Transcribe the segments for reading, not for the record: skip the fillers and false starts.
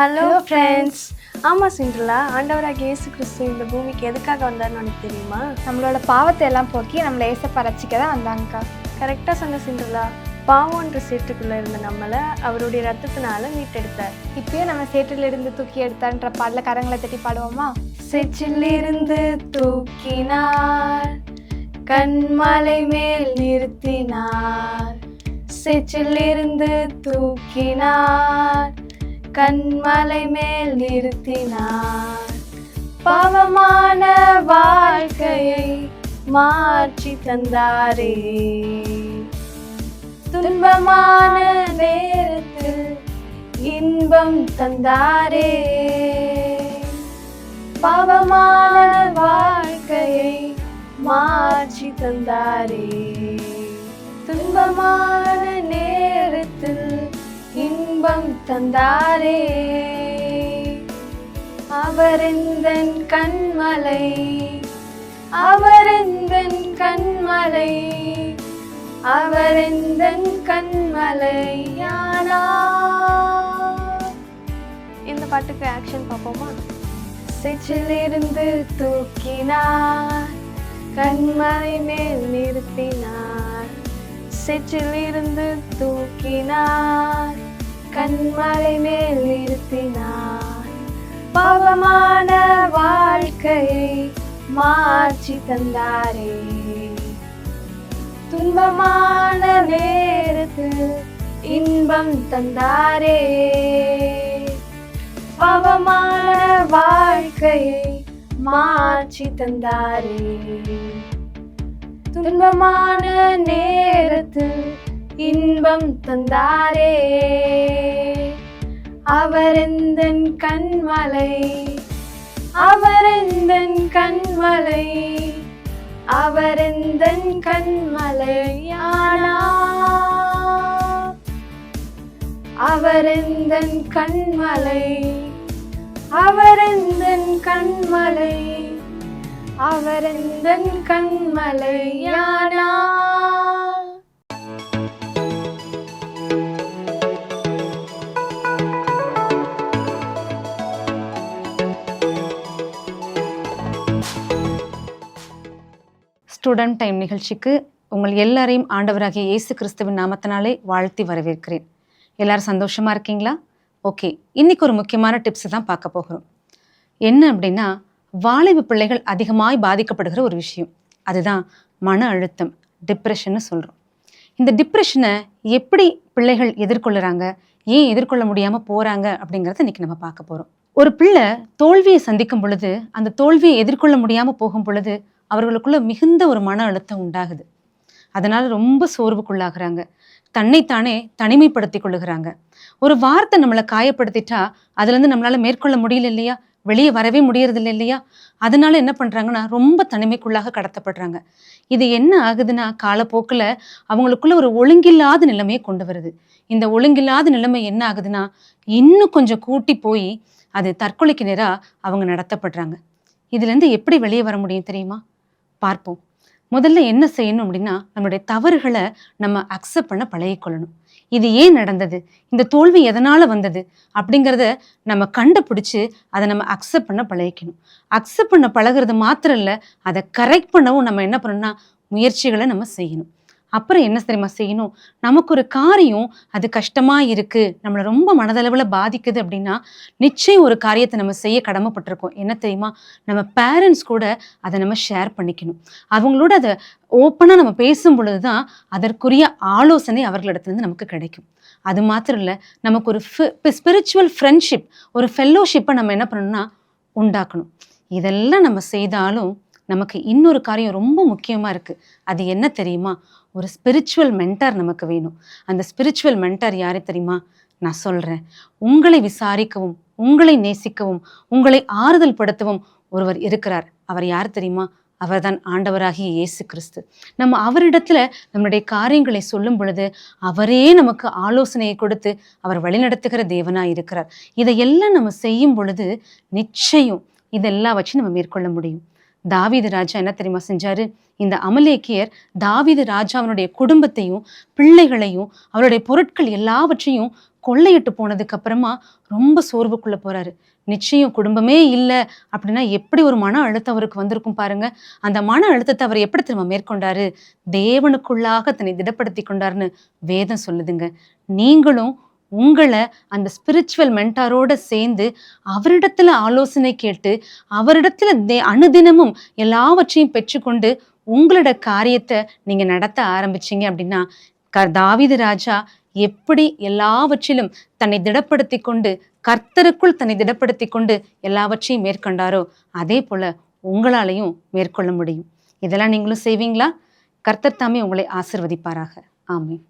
Hello friends. ஆமாம் Cinderella, ஆண்டவராகிய இயேசு கிறிஸ்து இந்த பூமிக்கு எதுக்காக வந்தார்னு உனக்கு தெரியுமா? நம்மளோட பாவத்தை எல்லாம் போக்கி நம்மளை ஏசப்பா ரட்சிக்க தான் வந்தாங்கக்கா. கரெக்டாக சொன்ன சிண்ட்ரலா. பாவம்ன்ற சேற்றுக்குள்ளே இருந்த நம்மளை அவருடைய ரத்தத்தினால மீட்டெடுத்தார். இப்பயும் நம்ம சேற்றிலிருந்து தூக்கி எடுத்தான்ற பாடல கரங்களை தட்டி பாடுவோமா? சேற்றிலிருந்து தூக்கினார், கண்மலை மேல் நிறுத்தினார். சேற்றிலிருந்து தூக்கினார், கண்மலை மேல் நிறுத்தினார். பாவமான வாழ்க்கையை மாற்றி தந்தாரே, துன்பமான நேரத்தில் இன்பம் தந்தாரே. பாவமான வாழ்க்கையை மாற்றி தந்தாரே, துன்பமான நேரத்தில் இன்பம் தந்தாரே. அவரெந்தன் கண்மலை, அவரெந்தன் கண்மலை, அவரெந்தன் கண்மலையானார். இந்த பாட்டுக்கு ஆக்ஷன் பார்ப்போமா? சேற்றிலிருந்து தூக்கினார், கண்மலை மேல் நிறுத்தினார். சேற்றிலிருந்து தூக்கினார், கண்மலை மேல் நிறுத்தினார். பாவமான வாழ்க்கையை மாற்றி தந்தாரே, துன்பமான நேரத்தில் இன்பம் தந்தாரே. பாவமான வாழ்க்கையை மாற்றி தந்தாரே, துன்பமான நேரத்தில் இன்பம் தந்தாரே. அவரெந்தன் கண்மலை, அவரெந்தன் கண்மலை, அவரெந்தன் கண்மலையானார். அவரெந்தன் கண்மலை, அவரெந்தன் கண்மலை, அவரெந்தன் கண்மலையானார். ஸ்டூடெண்ட் டைம் நிகழ்ச்சிக்கு உங்கள் எல்லாரையும் ஆண்டவராகிய இயேசு கிறிஸ்துவின் நாமத்தினாலே வாழ்த்தி வரவேற்கிறேன். எல்லாரும் சந்தோஷமா இருக்கீங்களா? ஓகே, இன்னைக்கு ஒரு முக்கியமான டிப்ஸ் தான் பார்க்க போகிறோம். என்ன அப்படின்னா, வாலிப பிள்ளைகள் அதிகமாய் பாதிக்கப்படுகிற ஒரு விஷயம், அதுதான் மன அழுத்தம், டிப்ரெஷன்னு சொல்கிறோம். இந்த டிப்ரெஷனை எப்படி பிள்ளைகள் எதிர்கொள்ளுறாங்க, ஏன் எதிர்கொள்ள முடியாமல் போகிறாங்க அப்படிங்கிறத இன்னைக்கு நம்ம பார்க்க போகிறோம். ஒரு பிள்ளை தோல்வியை சந்திக்கும் பொழுது, அந்த தோல்வியை எதிர்கொள்ள முடியாமல் போகும் பொழுது அவர்களுக்குள்ள மிகுந்த ஒரு மன அழுத்தம் உண்டாகுது. அதனால ரொம்ப சோர்வுக்குள்ளாகிறாங்க, தன்னைத்தானே தனிமைப்படுத்தி கொள்ளுகிறாங்க. ஒரு வார்த்தை நம்மளை காயப்படுத்திட்டா அதுலேருந்து நம்மளால மேற்கொள்ள முடியல இல்லையா, வெளியே வரவே முடியறதில்லை இல்லையா, அதனால என்ன பண்ணுறாங்கன்னா ரொம்ப தனிமைக்குள்ளாக கடத்தப்படுறாங்க. இது என்ன ஆகுதுன்னா, காலப்போக்கில் அவங்களுக்குள்ள ஒரு ஒழுங்கில்லாத நிலைமையை கொண்டு வருது. இந்த ஒழுங்கில்லாத நிலைமை என்ன ஆகுதுன்னா, இன்னும் கொஞ்சம் கூட்டி போய் அது தற்கொலைக்கு நேராக அவங்க நடத்தப்படுறாங்க. இதுலேருந்து எப்படி வெளியே வர முடியும் தெரியுமா? பார்ப்போம். முதல்ல என்ன செய்யணும் அப்படின்னா, நம்மளுடைய தவறுகளை நம்ம அக்செப்ட் பண்ண பழகிக்கொள்ளணும். இது ஏன் நடந்தது, இந்த தோல்வி எதனால் வந்தது அப்படிங்கிறத நம்ம கண்டுபிடிச்சு அதை நம்ம அக்செப்ட் பண்ண பழகிக்கணும். அக்செப்ட் பண்ண பழகிறது மாத்திரம் இல்லை, அதை கரெக்ட் பண்ணவும் நம்ம என்ன பண்ணணும்னா முயற்சிகளை நம்ம செய்யணும். அப்புறம் என்ன தெரியுமா செய்யணும், நமக்கு ஒரு காரியம் அது கஷ்டமாக இருக்குது, நம்மளை ரொம்ப மனதளவில் பாதிக்குது அப்படின்னா நிச்சயம் ஒரு காரியத்தை நம்ம செய்ய கடமைப்பட்டிருக்கோம். என்ன தெரியுமா, நம்ம பேரண்ட்ஸ் கூட அதை நம்ம ஷேர் பண்ணிக்கணும். அவங்களோட அதை ஓப்பனாக நம்ம பேசும் பொழுது தான் அதற்குரிய ஆலோசனை அவர்களிடத்துலேருந்து நமக்கு கிடைக்கும். அது மாத்திரம் இல்லை, நமக்கு ஒரு ஸ்பிரிச்சுவல் ஃப்ரெண்ட்ஷிப், ஒரு ஃபெல்லோஷிப்பை நம்ம என்ன பண்ணணும்னா உண்டாக்கணும். இதெல்லாம் நம்ம செய்தாலும் நமக்கு இன்னொரு காரியம் ரொம்ப முக்கியமாக இருக்குது. அது என்ன தெரியுமா, ஒரு ஸ்பிரிச்சுவல் மென்டார் நமக்கு வேணும். அந்த ஸ்பிரிச்சுவல் மென்டார் யாரு தெரியுமா? நான் சொல்கிறேன். உங்களை விசாரிக்கவும், உங்களை நேசிக்கவும், உங்களை ஆறுதல் படுத்தவும் ஒருவர் இருக்கிறார். அவர் யார் தெரியுமா? அவர்தான் ஆண்டவராகிய இயேசு கிறிஸ்து. நம்ம அவரிடத்துல நம்மளுடைய காரியங்களை சொல்லும் பொழுது அவரே நமக்கு ஆலோசனையை கொடுத்து அவர் வழிநடத்துகிற தேவனாய் இருக்கிறார். இதையெல்லாம் நம்ம செய்யும் பொழுது நிச்சயம் இதெல்லாம் வச்சு நம்ம மேற்கொள்ள முடியும். தாவீது ராஜா என்ன தெரியுமா செஞ்சாரு? இந்த அமலேக்கியர் தாவீது ராஜாவினுடைய குடும்பத்தையும் பிள்ளைகளையும் அவருடைய பொருட்கள் எல்லாவற்றையும் கொள்ளையிட்டு போனதுக்கு அப்புறமா ரொம்ப சோர்வுக்குள்ள போறாரு. நிச்சயம் குடும்பமே இல்லை அப்படின்னா எப்படி ஒரு மன அழுத்தம் அவருக்கு வந்திருக்கும் பாருங்க. அந்த மன அழுத்தத்தை அவர் எப்படி திரும்ப மேற்கொண்டாரு? தேவனுக்குள்ளாக தன்னை திடப்படுத்தி கொண்டாருன்னு வேதம் சொல்லுதுங்க. நீங்களும் உங்களை அந்த ஸ்பிரிச்சுவல் மென்டாரோட சேர்ந்து அவரிடத்துல ஆலோசனை கேட்டு அவரிடத்துல அனுதினமும் எல்லாவற்றையும் பெற்றுக்கொண்டு உங்களோட காரியத்தை நீங்க நடத்த ஆரம்பிச்சீங்க அப்படின்னா தாவீது ராஜா எப்படி எல்லாவற்றிலும் தன்னை திடப்படுத்தி கொண்டு கர்த்தருக்குள் தன்னை திடப்படுத்தி கொண்டு எல்லாவற்றையும் மேற்கொண்டாரோ அதே போல உங்களாலையும் மேற்கொள்ள முடியும். இதெல்லாம் நீங்களும் செய்வீங்களா? கர்த்தர் தாமே உங்களை ஆசீர்வதிப்பாராக. ஆமென்.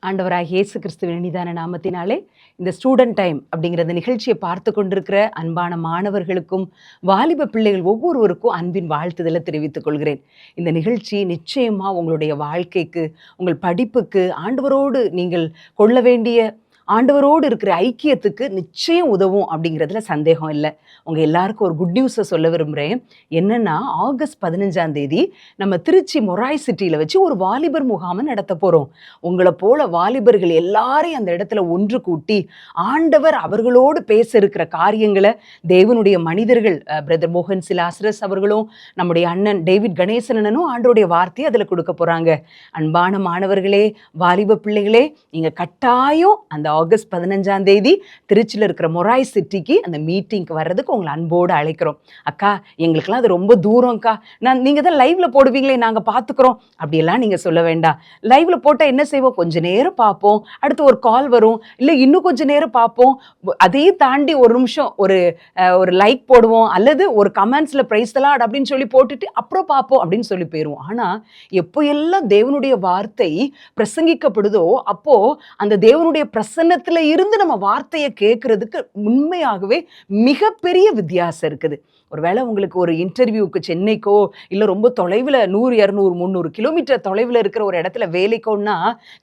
ஆண்டவராகிய இயேசு கிறிஸ்துவின் இனிதான நாமத்தினாலே இந்த ஸ்டூடெண்ட் டைம் அப்படிங்கிற இந்த நிகழ்ச்சியை பார்த்து கொண்டிருக்கிற அன்பான மாணவர்களுக்கும் வாலிப பிள்ளைகள் ஒவ்வொருவருக்கும் அன்பின் வாழ்த்துதலை தெரிவித்துக் கொள்கிறேன். இந்த நிகழ்ச்சி நிச்சயமாக உங்களுடைய வாழ்க்கைக்கு, உங்கள் படிப்புக்கு, ஆண்டவரோடு நீங்கள் கொள்ள வேண்டிய ஆண்டவரோடு இருக்கிற ஐக்கியத்துக்கு நிச்சயம் உதவும் அப்படிங்கிறதுல சந்தேகம் இல்லை. உங்கள் எல்லாருக்கும் ஒரு குட் நியூஸை சொல்ல விரும்புகிறேன். என்னென்னா, ஆகஸ்ட் 15 நம்ம திருச்சி மொராய் சிட்டியில் வச்சு ஒரு வாலிபர் முகாமை நடத்த போகிறோம். உங்களை போல வாலிபர்கள் எல்லாரையும் அந்த இடத்துல ஒன்று கூட்டி ஆண்டவர் அவர்களோடு பேச இருக்கிற காரியங்களை தேவனுடைய மனிதர்கள் பிரதர் மோகன் சிலாசரஸ் அவர்களும் நம்முடைய அண்ணன் டேவிட் கணேசன் அண்ணனும் ஆண்டோடைய வார்த்தையை அதில் கொடுக்க போகிறாங்க. அன்பான மாணவர்களே, வாலிப பிள்ளைகளே, நீங்கள் கட்டாயம் அந்த ஆகஸ்ட் 15 திருச்சியில் இருக்கிற மொராய் சிட்டிக்கு அந்த மீட்டிங்க்கு வர்றதுக்கு உங்களை அன்போடு அழைக்கிறோம். அக்கா, எங்களுக்கெல்லாம் அது ரொம்ப தூரம்க்கா, நீங்கள் தான் லைவ்ல போடுவீங்களே, நாங்கள் பார்த்துக்குறோம் அப்படியெல்லாம் நீங்கள் சொல்ல வேண்டாம். லைவ்ல போட்டால் என்ன செய்வோம்? கொஞ்ச நேரம் பார்ப்போம், அடுத்து ஒரு கால் வரும், இல்லை இன்னும் கொஞ்ச நேரம் பார்ப்போம், அதையும் தாண்டி ஒரு நிமிஷம் ஒரு லைக் போடுவோம், அல்லது ஒரு கமெண்ட்ஸில் பிரைஸ் தி லார்ட் அப்படின்னு சொல்லி போட்டுட்டு அப்புறம் பார்ப்போம் அப்படின்னு சொல்லி போயிடுவோம். ஆனால் எப்போ எல்லாம் தேவனுடைய வார்த்தை பிரசங்கிக்கப்படுதோ அப்போ அந்த தேவனுடைய பிரசன்னத்துல இருந்து நம்ம வார்த்தையை கேட்கறதுக்கு உண்மையாகவே மிகப்பெரிய வித்தியாசம் இருக்குது. ஒருவேளை உங்களுக்கு ஒரு இன்டர்வியூக்கு சென்னைக்கோ இல்லை ரொம்ப தொலைவில் 100, 200, 300 கிலோமீட்டர் தொலைவில் இருக்கிற ஒரு இடத்துல வேலைக்கோன்னா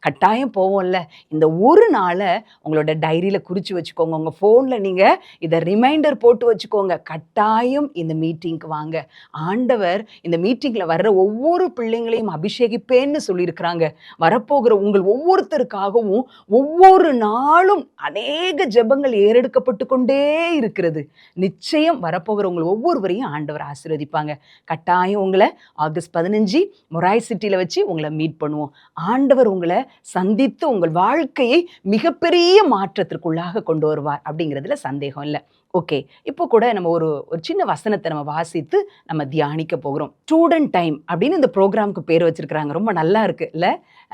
கட்டாயம் போவோம்ல. இந்த ஒரு நாளை உங்களோட டைரியில் குறித்து வச்சுக்கோங்க. உங்கள் ஃபோனில் நீங்கள் இதை ரிமைண்டர் போட்டு வச்சுக்கோங்க. கட்டாயம் இந்த மீட்டிங்க்கு வாங்க. ஆண்டவர் இந்த மீட்டிங்கில் வர்ற ஒவ்வொரு பிள்ளைங்களையும் அபிஷேகிப்பேன்னு சொல்லியிருக்கிறாங்க. வரப்போகிற உங்கள் ஒவ்வொருத்தருக்காகவும் ஒவ்வொரு நாளும் அநேக ஜெபங்கள் ஏறெடுக்கப்பட்டு கொண்டே இருக்கிறது. நிச்சயம் வரப்போகிற உங்கள் ஒவ்வொருவரையும் ஆண்டவர் ஆசீர்வதிப்பாங்க. கட்டாயம் உங்களை ஆகஸ்ட் 15 மொராய் சிட்டியில் வச்சு உங்களை மீட் பண்ணுவோம். ஆண்டவர் உங்களை சந்தித்து உங்கள் வாழ்க்கையை மிகப்பெரிய மாற்றத்திற்குள்ளாக கொண்டு வருவார் அப்படிங்கிறதுல சந்தேகம் இல்லை. ஓகே, இப்போ கூட நம்ம ஒரு சின்ன வசனத்தை நம்ம வாசித்து நம்ம தியானிக்க போகிறோம். ஸ்டூடெண்ட் டைம் அப்படின்னு இந்த ப்ரோக்ராமுக்கு பேர் வச்சிருக்கிறாங்க. ரொம்ப நல்லா இருக்கு இல்லை?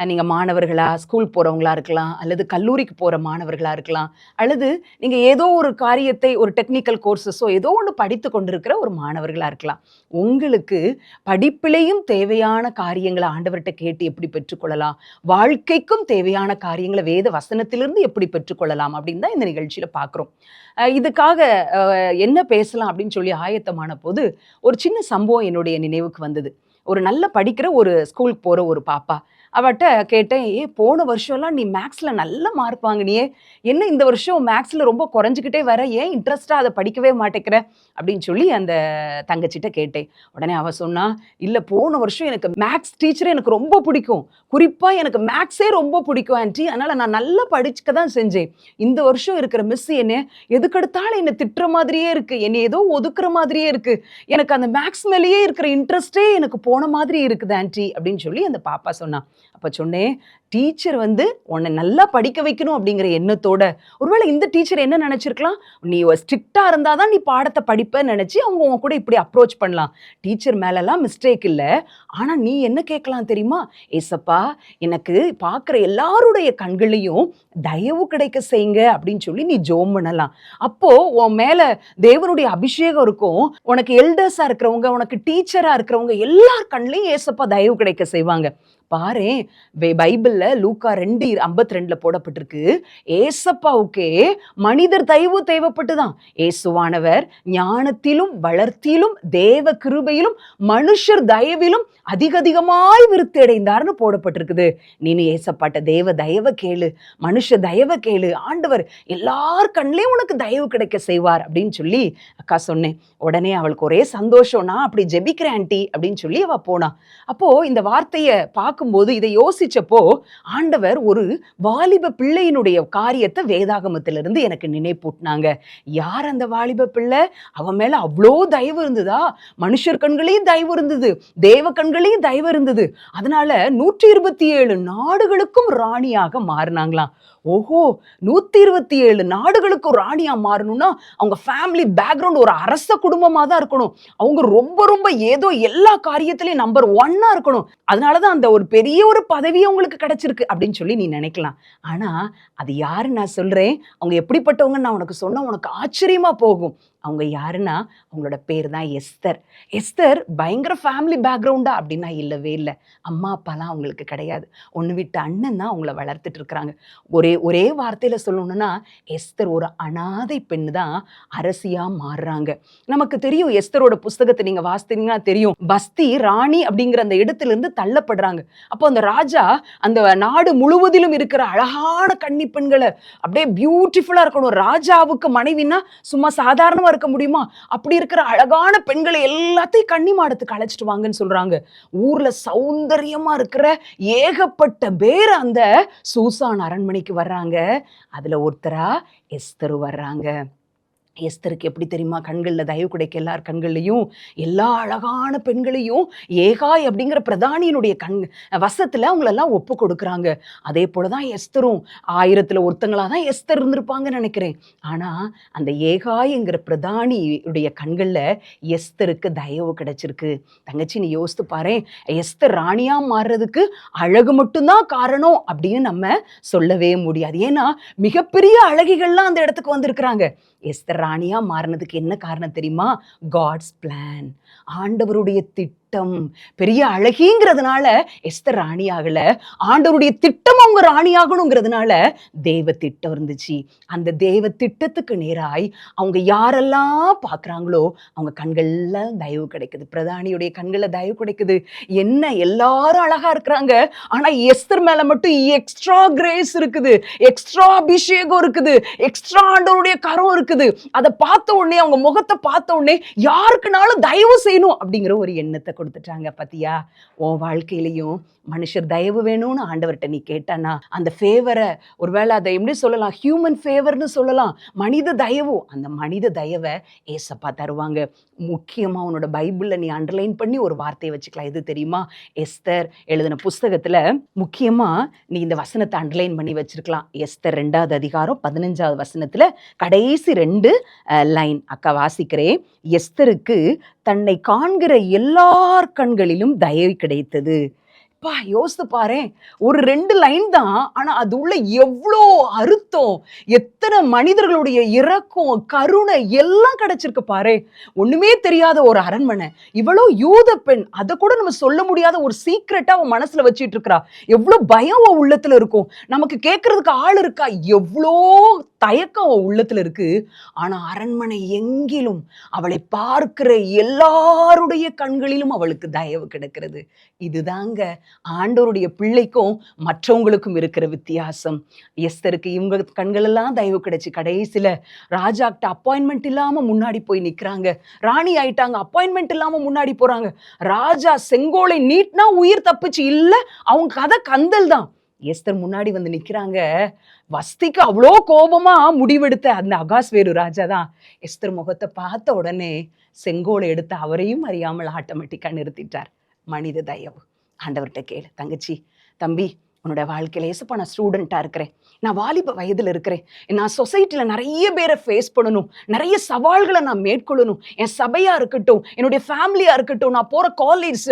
நீங்கள் மாணவர்களா, ஸ்கூல் போகிறவங்களா இருக்கலாம், அல்லது கல்லூரிக்கு போகிற மாணவர்களாக இருக்கலாம், அல்லது நீங்கள் ஏதோ ஒரு காரியத்தை, ஒரு டெக்னிக்கல் கோர்சஸோ ஏதோ ஒன்று படித்து கொண்டிருக்கிற ஒரு மாணவர்களாக இருக்கலாம். உங்களுக்கு படிப்பிலையும் தேவையான காரியங்களை ஆண்டவர்கிட்ட கேட்டு எப்படி பெற்றுக்கொள்ளலாம், வாழ்க்கைக்கும் தேவையான காரியங்களை வேத வசனத்திலிருந்து எப்படி பெற்றுக்கொள்ளலாம் அப்படின்னு தான் இந்த நிகழ்ச்சியில் பார்க்குறோம். இதுக்காக என்ன பேசலாம் அப்படின்னு சொல்லி ஆயத்தமான போது ஒரு சின்ன சம்பவம் என்னுடைய நினைவுக்கு வந்தது. ஒரு நல்ல படிக்கிற ஒரு ஸ்கூலுக்கு போகிற ஒரு பாப்பா, அவட்ட கேட்டேன், போன வருஷம்லாம் நீ மேக்ஸில் நல்ல மார்க் வாங்கினியே, என்ன இந்த வருஷம் மேக்ஸில் ரொம்ப குறைஞ்சிக்கிட்டே வர, ஏன் இன்ட்ரெஸ்டாக அதை படிக்கவே மாட்டேங்கிற அப்படின்னு சொல்லி அந்த தங்கச்சிட்ட கேட்டேன். உடனே அவள் சொன்னா, இல்லை போன வருஷம் எனக்கு மேக்ஸ் டீச்சரை எனக்கு ரொம்ப பிடிக்கும், குறிப்பாக எனக்கு மேக்ஸே ரொம்ப பிடிக்கும் ஆன்ட்டி, அதனால் நான் நல்லா படிச்சுக்க தான் செஞ்சேன். இந்த வருஷம் இருக்கிற மிஸ் என்ன எதுக்கெடுத்தாலும் என்னை திட்டுற மாதிரியே இருக்குது, என்னை ஏதோ ஒதுக்குற மாதிரியே இருக்குது, எனக்கு அந்த மேக்ஸ் மேலேயே இருக்கிற இன்ட்ரெஸ்டே எனக்கு போன மாதிரி இருக்குது ஆன்ட்டி அப்படின்னு சொல்லி அந்த பாப்பா சொன்னான். அப்போ சொன்னேன், டீச்சர் உன்னை நல்லா படிக்க வைக்கணும் அப்படிங்கிற எண்ணத்தோட, ஒருவேளை இந்த டீச்சர் என்ன நினச்சிருக்கலாம், நீ ஸ்ட்ரிக்டாக இருந்தால் தான் நீ பாடத்தை படிப்பேன்னு நினச்சி அவங்க உன் கூட இப்படி அப்ரோச் பண்ணலாம். டீச்சர் மேலெல்லாம் மிஸ்டேக் இல்லை, ஆனால் நீ என்ன கேட்கலாம் தெரியுமா, ஏசப்பா எனக்கு பார்க்குற எல்லாருடைய கண்களையும் தயவு கிடைக்க செய்யுங்க அப்படின்னு சொல்லி நீ ஜோம் பண்ணலாம். அப்போது உன் மேலே தேவனுடைய அபிஷேகம் இருக்கும். உனக்கு எல்டர்ஸாக இருக்கிறவங்க, உனக்கு டீச்சராக இருக்கிறவங்க எல்லார் கண்லையும் ஏசப்பா தயவு கிடைக்க செய்வாங்க. பாரேன், பைபிள்ல லூக்கா 2:52 போடப்பட்டிருக்கு, ஏசப்பாவுக்கே மனிதர் தயவு தேவைப்பட்டுதான். ஏசுவானவர் ஞானத்திலும் வளர்த்திலும் தேவ கிருபையிலும் மனுஷர் தயவிலும் அதிகமாய் விருத்தி அடைந்தார்னு போடப்பட்டிருக்குது. நீனு ஏசப்பாட்ட தேவ தயவை கேளு, மனுஷ தயவை கேளு, ஆண்டவர் எல்லார் கண்ணிலையும் உனக்கு தயவு கிடைக்க செய்வார் அப்படின்னு சொல்லி அக்கா சொன்னேன். உடனே அவளுக்கு ஒரே சந்தோஷம். நான் அப்படி ஜெபிக்கிறேன் ஆண்டி அப்படின்னு சொல்லி அவ போனா. அப்போ இந்த வார்த்தையை பார்க்கும்போது இதை யோசிச்சப்போ ஆண்டவர் ஒரு வாலிப பிள்ளையினுடைய காரியத்தை வேதாகமத்திலிருந்து எனக்கு நினைப்பூட்டினாங்க. யார் அந்த வாலிப பிள்ளை? அவன் மேல அவ்வளோ தயவு இருந்ததா? மனுஷர் கண்களையும் தயவு இருந்தது, தேவ கண்களையும் தயவு இருந்தது. அதனால 127 நாடுகளுக்கும் ராணியாக மாறினாங்களாம். ஓஹோ, 127 நாடுகளுக்கும் ராணியா மாறணும்னா அவங்க ஃபேமிலி பேக்ரவுண்ட் ஒரு அரச குடும்பமா தான் இருக்கணும். அவங்க ரொம்ப ரொம்ப ஏதோ எல்லா காரியத்திலையும் நம்பர் 1 இருக்கணும். அதனாலதான் அந்த ஒரு பெரிய ஒரு பதவி அவங்களுக்கு கிடைச்சிருக்கு அப்படின்னு சொல்லி நீ நினைக்கலாம். ஆனா அது யாரு நான் சொல்றேன், அவங்க எப்படிப்பட்டவங்க நான் உனக்கு சொன்னா உனக்கு ஆச்சரியமா போகும். அவங்க யாருன்னா அவங்களோட பேர் தான் எஸ்தர். எஸ்தர் பயங்கர ஃபேமிலி பேக்ரவுண்டா அப்படின்னா இல்லவே இல்லை. அம்மா அப்பாலாம் அவங்களுக்கு கிடையாது. ஒன்று விட்டு அண்ணன் தான் அவங்கள வளர்த்துட்டு இருக்கிறாங்க. ஒரே வார்த்தையில சொல்லணும்னா எஸ்தர் ஒரு அனாதை பெண்ணு தான் அரசியா மாறுறாங்க. நமக்கு தெரியும், எஸ்தரோட புஸ்தகத்தை நீங்க வாசித்தீங்கன்னா தெரியும், பஸ்தி ராணி அப்படிங்கிற அந்த இடத்துல இருந்து தள்ளப்படுறாங்க. அப்போ அந்த ராஜா அந்த நாடு முழுவதிலும் இருக்கிற அழகான கன்னி பெண்களை அப்படியே பியூட்டிஃபுல்லா இருக்கணும். ராஜாவுக்கு மனைவின்னா சும்மா சாதாரணமா இருக்க முடியுமா? அப்படி இருக்கிற அழகான பெண்களை எல்லாத்தையும் கன்னி மாடத்துக்கு அழைச்சிட்டு வாங்கன்னு சொல்றாங்க. ஊர்ல சௌந்தரியமா இருக்கிற ஏகப்பட்ட பேர் அந்த சூசான் அரண்மனைக்கு வர்றாங்க. அதுல ஒருத்தரா எஸ்தர் வர்றாங்க. எஸ்தருக்கு எப்படி தெரியுமா கண்களில் தயவு கிடைக்க? எல்லார் கண்கள்லையும் எல்லா அழகான பெண்களையும் ஏகாய் அப்படிங்கிற பிரதானியினுடைய வசத்துல அவங்களெல்லாம் ஒப்பு கொடுக்குறாங்க. அதே போலதான் எஸ்தரும் 1000ல் ஒருத்தங்களா தான் எஸ்தர் இருந்திருப்பாங்கன்னு நினைக்கிறேன். ஆனா அந்த ஏகாய்ங்கிற பிரதானியுடைய கண்கள்ல எஸ்தருக்கு தயவு கிடைச்சிருக்கு. தங்கச்சி நீ யோசித்து பாரு, எஸ்தர் ராணியா மாறுறதுக்கு அழகு மட்டும்தான் காரணம் அப்படின்னு நம்ம சொல்லவே முடியாது. ஏன்னா மிகப்பெரிய அழகிகள்லாம் அந்த இடத்துக்கு வந்திருக்கிறாங்க. எஸ்தர் ராணியா மாறினதுக்கு என்ன காரணம் தெரியுமா? காட்ஸ் பிளான், ஆண்டவருடைய திட்டம். பெரிய அழகிங்கிறதுனால எஸ்தர் ராணி ஆகல, ஆண்டவருடைய திட்டம் அவங்க ராணி ஆகணுங்கிறதுனால தேவ திட்டம் இருந்துச்சு. அந்த தேவ திட்டத்துக்கு நேராய் அவங்க யாரெல்லாம் பார்க்குறாங்களோ அவங்க கண்கள்ல தயவு கிடைக்குது. பிரதானியுடைய கண்கள்ல தயவு கிடைக்குது. என்ன எல்லாரும் அழகா இருக்கிறாங்க, ஆனா எஸ்தர் மேல மட்டும் எக்ஸ்ட்ரா கிரேஸ் இருக்குது, எக்ஸ்ட்ரா அபிஷேகம் இருக்குது, எக்ஸ்ட்ரா ஆண்டவருடைய கரம் இருக்குது. அதை பார்த்த உடனே, அவங்க முகத்தை பார்த்த உடனே யாருக்குனாலும் தயவு செய்யணும் அப்படிங்கிற ஒரு எண்ணத்தை கொடுத்துட்டாங்க. பத்தியா, உன் வாழ்க்கையிலையும் மனுஷர் தயவு வேணும்னு ஆண்டவர்கிட்ட நீ கேட்டானா அந்த ஃபேவரை, ஒருவேளை அதை எப்படி சொல்லலாம், ஹியூமன் ஃபேவர்னு சொல்லலாம், மனித தயவு, அந்த மனித தயவை ஏசப்பா தருவாங்க. முக்கியமா உன்னோட பைபிள்ல நீ அண்டர்லைன் பண்ணி ஒரு வார்த்தையை வச்சுக்கலாம். எது தெரியுமா? எஸ்தர் எழுதின புஸ்தகத்துல முக்கியமா நீ இந்த வசனத்தை அண்டர்லைன் பண்ணி வச்சிருக்கலாம். எஸ்தர் 2வது அதிகாரம் 15வது வசனத்துல கடைசி 2 லைன் அக்கா வாசிக்கிறேன். எஸ்தருக்கு தன்னை காண்கிற எல்லார் கண்களிலும் தயவு கிடைத்தது. பா, யோசித்து பாரு, ஒரு 2 லைன் தான், ஆனா அது உள்ள எவ்வளோ அர்த்தம், எத்தனை மனிதர்களுடைய இரக்கம், கருணை எல்லாம் கிடைச்சிருக்கு பாரு. ஒண்ணுமே தெரியாத ஒரு அரண்மனை, இவ்வளோ யூத பெண், அதை கூட நம்ம சொல்ல முடியாத ஒரு சீக்ரெட்டா அவன் மனசுல வச்சிட்டு இருக்கிறா. எவ்வளவு பயம் அவன் உள்ளத்துல இருக்கும். நமக்கு கேட்கறதுக்கு ஆள் இருக்கா? எவ்வளோ தயக்கம் அவன் உள்ளத்துல இருக்கு. ஆனா அரண்மனை எங்கிலும் அவளை பார்க்கிற எல்லாருடைய கண்களிலும் அவளுக்கு தயவு கிடைக்கிறது. இதுதாங்க ஆண்டவருடைய பிள்ளைக்கும் மற்றவங்களுக்கும் இருக்கிற வித்தியாசம். எஸ்தருக்கு இவங்க கண்கள் எல்லாம் தயவு கிடைச்சு கடைசியில ராஜாக்கிட்ட அப்பாயின்மெண்ட் இல்லாம முன்னாடி போய் நிக்கிறாங்க. ராணி ஆயிட்டாங்க, அப்பாயின்மெண்ட் இல்லாம முன்னாடி போறாங்க. ராஜா செங்கோலை நீட்னா உயிர் தப்பிச்சு, இல்ல அவங்க கதை கந்தல் தான். எஸ்தர் முன்னாடி வந்து நிக்கிறாங்க. வஸ்திக்கு அவ்வளோ கோபமா முடிவெடுத்த அந்த அகாஸ்வேரு ராஜா தான் எஸ்தர் முகத்தை பார்த்த உடனே செங்கோலை எடுத்து அவரையும் அறியாமல் ஆட்டோமேட்டிக்கா நிறுத்திட்டார். மனித தயவு. ஆண்டவர்கிட்ட கேளு தங்கச்சி, தம்பி, உன்னோட வாழ்க்கையில ஏசப்பா நான் ஸ்டூடெண்டா இருக்கிறேன், நான் வாலிப வயதுல இருக்கிறேன், நான் சொசைட்டில நிறைய பேரை ஃபேஸ் பண்ணணும், நிறைய சவால்களை நான் மேற்கொள்ளணும். என் சபையா இருக்கட்டும், என்னுடைய ஃபேமிலியா இருக்கட்டும், நான் போற காலேஜ்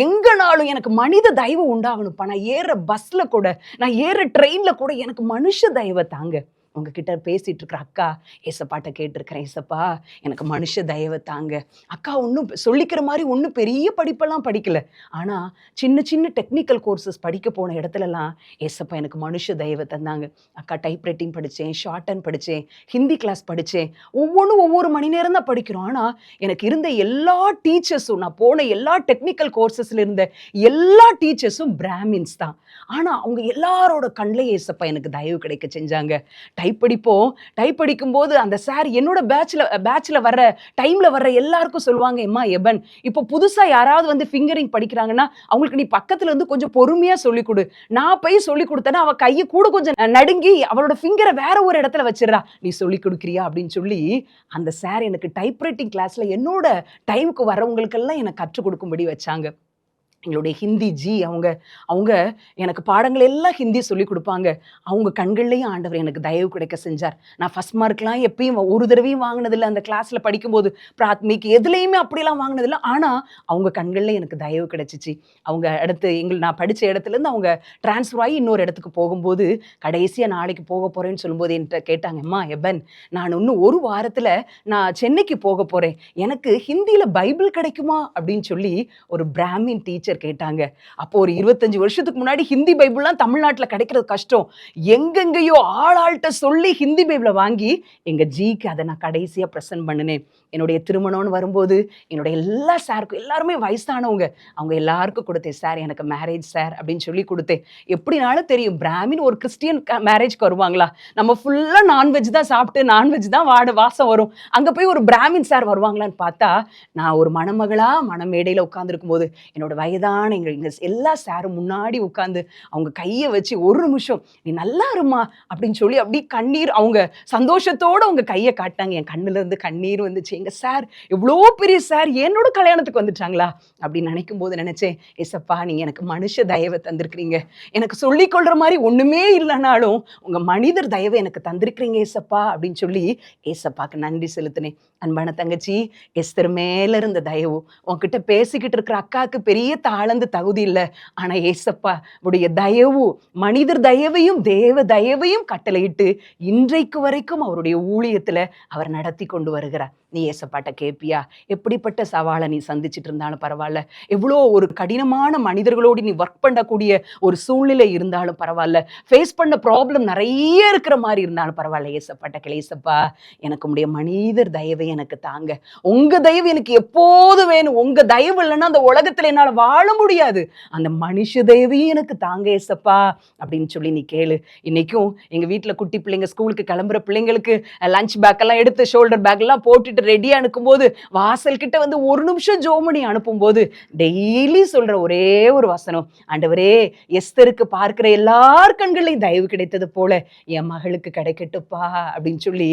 எங்கனாலும் எனக்கு மனித தயவு உண்டாகணும்ப்பா. நான் ஏற பஸ்ல கூட, நான் ஏற ட்ரெயின்ல கூட எனக்கு மனுஷ தயவை தாங்க. உங்ககிட்ட பேசிட்டு இருக்கிற அக்கா ஏசப்பாட்ட கேட்டிருக்கிறேன், ஏசப்பா எனக்கு மனுஷ தயவை தாங்க. அக்கா ஒன்றும் சொல்லிக்கிற மாதிரி ஒன்றும் பெரிய படிப்பெல்லாம் படிக்கல, ஆனால் சின்ன சின்ன டெக்னிக்கல் கோர்சஸ் படிக்க போன இடத்துலலாம் ஏசப்பா எனக்கு மனுஷ தயவை தந்தாங்க. அக்கா டைப் ரைட்டிங் படித்தேன், ஷார்ட் ஹேண்ட் படித்தேன், ஹிந்தி கிளாஸ் படித்தேன், ஒவ்வொன்றும் ஒவ்வொரு மணி நேரம் தான் படிக்கிறோம். ஆனால் எனக்கு இருந்த எல்லா டீச்சர்ஸும், நான் போன எல்லா டெக்னிக்கல் கோர்சஸில் இருந்த எல்லா டீச்சர்ஸும் பிராமின்ஸ் தான். ஆனால் அவங்க எல்லாரோட கண்ணிலே ஏசப்பா எனக்கு தயவு கிடைக்க செஞ்சாங்க. டைப் படிக்கும்போது அந்த சார் என்னோட பேட்சில் வர்ற டைமில் வர்ற எல்லாருக்கும் சொல்லுவாங்க, எம்மா எபன் இப்போ புதுசாக யாராவது வந்து ஃபிங்கரிங் படிக்கிறாங்கன்னா அவங்களுக்கு நீ பக்கத்தில் இருந்து கொஞ்சம் பொறுமையாக சொல்லிக் கொடு. நான் போய் சொல்லிக் கொடுத்தேன்னா அவள் கையை கூட கொஞ்சம் நடுங்கி அவளோட ஃபிங்கரை வேற ஒரு இடத்துல வச்சிடறா, நீ சொல்லிக் கொடுக்குறியா அப்படின்னு சொல்லி அந்த சார் எனக்கு டைப் ரைட்டிங் கிளாஸில் என்னோட டைமுக்கு வரவங்களுக்கெல்லாம் எனக்கு கற்றுக் கொடுக்கும்படி வச்சாங்க. எங்களுடைய ஹிந்தி ஜி அவங்க எனக்கு பாடங்கள் எல்லாம் ஹிந்தி சொல்லி கொடுப்பாங்க. அவங்க கண்கள்லையும் ஆண்டவர் எனக்கு தயவு கிடைக்க செஞ்சார். நான் ஃபர்ஸ்ட் மார்க்லாம் எப்பயும் ஒரு தடவையும் வாங்கினதில்லை, அந்த கிளாஸில் படிக்கும்போது பிராத்மிக் எதுலேயுமே அப்படிலாம் வாங்கினதில்லை. ஆனால் அவங்க கண்களில் எனக்கு தயவு கிடைச்சிச்சு. அவங்க அடுத்து நான் படித்த இடத்துலேருந்து அவங்க டிரான்ஸ்ஃபர் ஆகி இன்னொரு இடத்துக்கு போகும்போது கடைசியாக நாளைக்கு போக போகிறேன்னு சொல்லும்போது என்கிட்ட கேட்டாங்க, அம்மா எபன் நான் இன்னும் ஒரு வாரத்தில் நான் சென்னைக்கு போக போகிறேன், எனக்கு ஹிந்தியில் பைபிள் கிடைக்குமா அப்படின்னு சொல்லி ஒரு பிராமின் டீச்சர் கேட்டாங்க. அப்போ ஒரு 25 வருஷத்துக்கு முன்னாடி ஹிந்தி பைபிள்லாம் தமிழ்நாட்டில் கிடைக்கிறது கஷ்டம். எங்கெங்கேயோ ஆள்கிட்ட சொல்லி ஹிந்தி பைபிளை வாங்கி எங்க ஜிக்கு அதை நான் கடைசியா ப்ரெசென்ட் பண்ணினேன். என்னுடைய திருமணம்னு வரும்போது என்னுடைய எல்லா சாருக்கும், எல்லாருமே வயசானவங்க, அவங்க எல்லாருக்கும் கொடுத்தேன், சார் எனக்கு மேரேஜ் சார் அப்படின்னு சொல்லி கொடுத்தேன். எப்படினாலும் தெரியும் பிராமின் ஒரு கிறிஸ்டியன் மேரேஜ்க்கு வருவாங்களா, நம்ம ஃபுல்லா நான்வெஜ் தான் சாப்பிட்டு நான்வெஜ் தான் வாசம் வரும், அங்க போய் ஒரு பிராமின் சார் வருவாங்களான்னு பார்த்தா நான் ஒரு மணமகளா மணமேடையில உட்கார்ந்துருக்கும் போது என்னோட வயதான எங்க எல்லா சாரும் முன்னாடி உட்கார்ந்து அவங்க கையை வச்சு ஒரு நிமிஷம் நீ நல்லா இருமா அப்படின்னு சொல்லி அப்படி கண்ணீர், அவங்க சந்தோஷத்தோட அவங்க கையை காட்டாங்க. என் கண்ணுல இருந்து கண்ணீர் வந்துச்சு. எங்க சார் எவ்வளோ பெரிய சார் என்னோட கல்யாணத்துக்கு வந்துட்டாங்களா அப்படின்னு நினைக்கும் போது நினைச்சேன், ஏசப்பா நீங்க எனக்கு மனுஷ தயவை தந்திருக்கிறீங்க, எனக்கு சொல்லிக் கொள்ற மாதிரி ஒண்ணுமே இல்லைனாலும் உங்க மனிதர் தயவை எனக்கு தந்திருக்கிறீங்க ஏசப்பா அப்படின்னு சொல்லி ஏசப்பாக்கு நன்றி செலுத்தினேன். அன்பான தங்கச்சி, எஸ்தர் மேல இருந்த தயவு உன்கிட்ட பேசிக்கிட்டு இருக்கிற அக்காவுக்கு பெரிய தாளந்து தகுதி இல்லை, ஆனா ஏசப்பா உடைய தயவு மனிதர் தயவையும் தேவ தயவையும் கட்டளையிட்டு இன்றைக்கு வரைக்கும் அவருடைய ஊழியத்துல அவர் நடத்தி கொண்டு வருகிறார். நீ ஏசப்பாட்ட கேட்பியா? எப்படிப்பட்ட சவாலை நீ சந்திச்சுட்டு இருந்தாலும் பரவாயில்ல, எவ்வளோ ஒரு கடினமான மனிதர்களோடு நீ ஒர்க் பண்ணக்கூடிய ஒரு சூழ்நிலை இருந்தாலும் பரவாயில்ல, ஃபேஸ் பண்ண ப்ராப்ளம் நிறைய இருக்கிற மாதிரி இருந்தாலும் பரவாயில்ல, ஏசப்பாட்ட கேளு, ஏசப்பா எனக்கு உடைய மனிதர் தயவை எனக்கு தாங்க, உங்க தயவு எனக்கு எப்போது வேணும், உங்க தயவு இல்லைன்னா அந்த உலகத்துல என்னால வாழ முடியாது, அந்த மனுஷ தயவையும் எனக்கு தாங்க ஏசப்பா அப்படின்னு சொல்லி நீ கேளு. இன்னைக்கும் எங்க வீட்டுல குட்டி பிள்ளைங்க ஸ்கூலுக்கு கிளம்புற பிள்ளைங்களுக்கு லஞ்ச் பேக் எல்லாம் எடுத்து ஷோல்டர் பேக் எல்லாம் போட்டுட்டு ரெடியா அனுப்பும்போது வாசல் கிட்ட வந்து ஒரு நிமிஷம் ஜோமணி அனுப்பும்போது டெய்லி சொல்ற ஒரே ஒரு வசனம், ஆண்டவரே எஸ்தருக்கு பார்க்கிற எல்லார் கண்களையும் தயவு கிடைத்தது போல என் மகளுக்கு கிடைக்கட்டுப்பா அப்படின்னு சொல்லி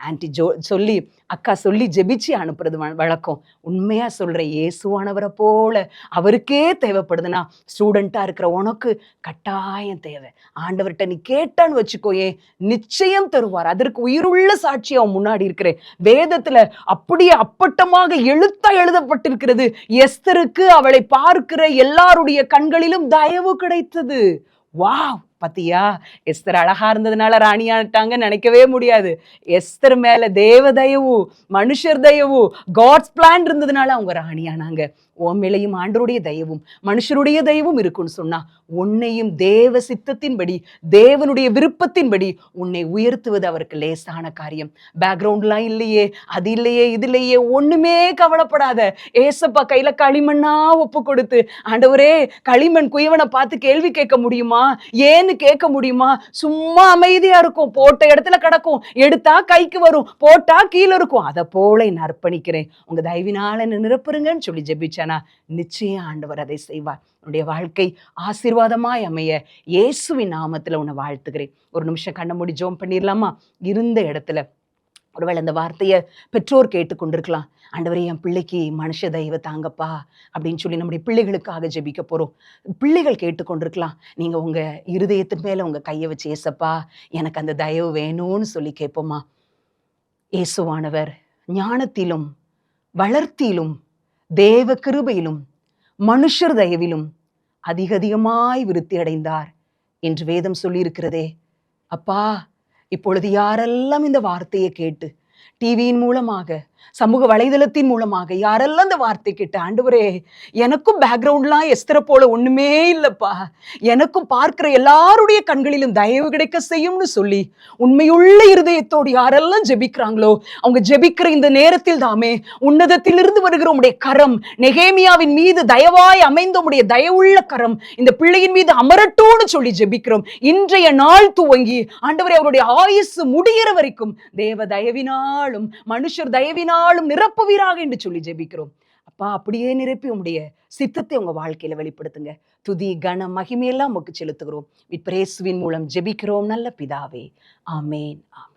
ஆன்டி சொல்லி அக்கா சொல்லி ஜெபிச்சு அனுப்புறது வழக்கம். உண்மையா சொல்ற, இயேசுவானவரை போல அவருக்கே தேவைப்படுதுன்னா ஸ்டூடெண்டா இருக்கிற உனக்கு கட்டாயம் தேவை. ஆண்டவர்கிட்ட நீ கேட்டான்னு வச்சுக்கோயே நிச்சயம் தருவார். அதற்கு உயிருள்ள சாட்சி அவன் முன்னாடி இருக்கிறேன். வேதத்துல அப்படியே அப்பட்டமாக எழுதப்பட்டிருக்கிறது, எஸ்தருக்கு அவளை பார்க்கிற எல்லாருடைய கண்களிலும் தயவு கிடைத்தது. வாவ், பத்தியா எஸ்தர் அழகா இருந்ததுனால ராணியாட்டாங்கன்னு நினைக்கவே முடியாது. எஸ்தர் மேல தேவ தயவு மனுஷர் தயவு காட்ஸ் பிளான் இருந்ததுனால அவங்க ராணியானாங்க. உன் மேலையும் ஆண்டருடைய தயவும் மனுஷருடைய தயவும் இருக்குன்னு சொன்னா உன்னையும் தேவ சித்தத்தின்படி தேவனுடைய விருப்பத்தின்படி உன்னை உயர்த்துவது அவருக்கு லேசான காரியம். பேக்ரவுண்ட்லாம் இல்லையே, அது இல்லையே, இது இல்லையே, ஒண்ணுமே கவலைப்படாத. ஏசப்பா கையில களிமண்ணா ஒப்பு கொடுத்து, ஆண்டவரே களிமண் குயவனை பார்த்து கேள்வி கேட்க முடியுமா, ஏன்னு கேட்க முடியுமா? சும்மா அமைதியா இருக்கும், போட்ட இடத்துல கிடக்கும், எடுத்தா கைக்கு வரும், போட்டா கீழே இருக்கும். அதை போல என்ன அர்ப்பணிக்கிறேன், உங்க தயவினால நிரப்புருங்கன்னு சொல்லி ஜெபிச்சானா நிச்சயம் ஆண்டவர் அதை செய்வார். உன்னுடைய வாழ்க்கை ஆசீர்வாதமாய் அமைய இயேசுவின் நாமத்துல உன்னை வாழ்த்துகிறேன். ஒரு நிமிஷம் கண்ண மூடி ஜெபம் பண்ணிடலாமா? இருந்த இடத்துல ஒருவேளை அந்த வார்த்தையை பெற்றோர் கேட்டுக்கொண்டிருக்கலாம், ஆண்டவரே என் பிள்ளைக்கு மனுஷ தெய்வ தாங்கப்பா அப்படின்னு சொல்லி நம்முடைய பிள்ளைகளுக்காக ஜெபிக்க போறோம். பிள்ளைகள் கேட்டுக்கொண்டிருக்கலாம், நீங்க உங்க இருதயத்தின் மேல உங்க கையை வச்சு ஏசப்பா எனக்கு அந்த தயவு வேணும்னு சொல்லி கேட்போமா? இயேசுவானவர் ஞானத்திலும் வளர்த்தியிலும் தேவ கிருபையிலும் மனுஷர் தயவிலும் அதிகமாய் விருத்தி அடைந்தார் என்று வேதம் சொல்லியிருக்கிறதே. அப்பா இப்பொழுது யாரெல்லாம் இந்த வார்த்தையை கேட்டு டிவியின் மூலமாக, சமூக வலைதளத்தின் மூலமாக யாரெல்லாம் இந்த வார்த்தை கேட்டு, ஆண்டவரே எனக்கும் பேக்ரவுண்ட்லாம் எஸ்தரை போல ஒண்ணுமே இல்லப்பா, எனக்கும் பார்க்கிற எல்லாருடைய கண்களிலும் தயவு கிடைக்க செய்யும்னு சொல்லி உண்மையுள்ள இருதயத்தோடு யாரெல்லாம் ஜெபிக்கிறாங்களோ, அவங்க ஜெபிக்கிற இந்த நேரத்தில் தாமே உன்னதத்திலிருந்து வருகிற உம்முடைய கரம், நெகேமியாவின் மீது தயவாய் அமைந்த உம்முடைய தயவுள்ள கரம் இந்த பிள்ளையின் மீது அமரட்டோன்னு சொல்லி ஜெபிக்கிறோம். இன்றைய நாள் துவங்கி ஆண்டவரே அவருடைய ஆயுசு முடிகிற வரைக்கும் தேவ தயவினாலும் மனுஷர் தயவினாலும் நிரப்புவீராக என்று சொல்லி ஜெபிக்கிறோம். அப்பா, அப்படியே நிரப்பி உம்முடைய சித்தத்தை உங்க வாழ்க்கையில வெளிப்படுத்துங்க. துதி கன மகிமையெல்லாம் உமக்கு செலுத்துகிறோம். இயேசுவின் மூலம் ஜெபிக்கிறோம் நல்ல பிதாவே. ஆமேன், ஆமேன்.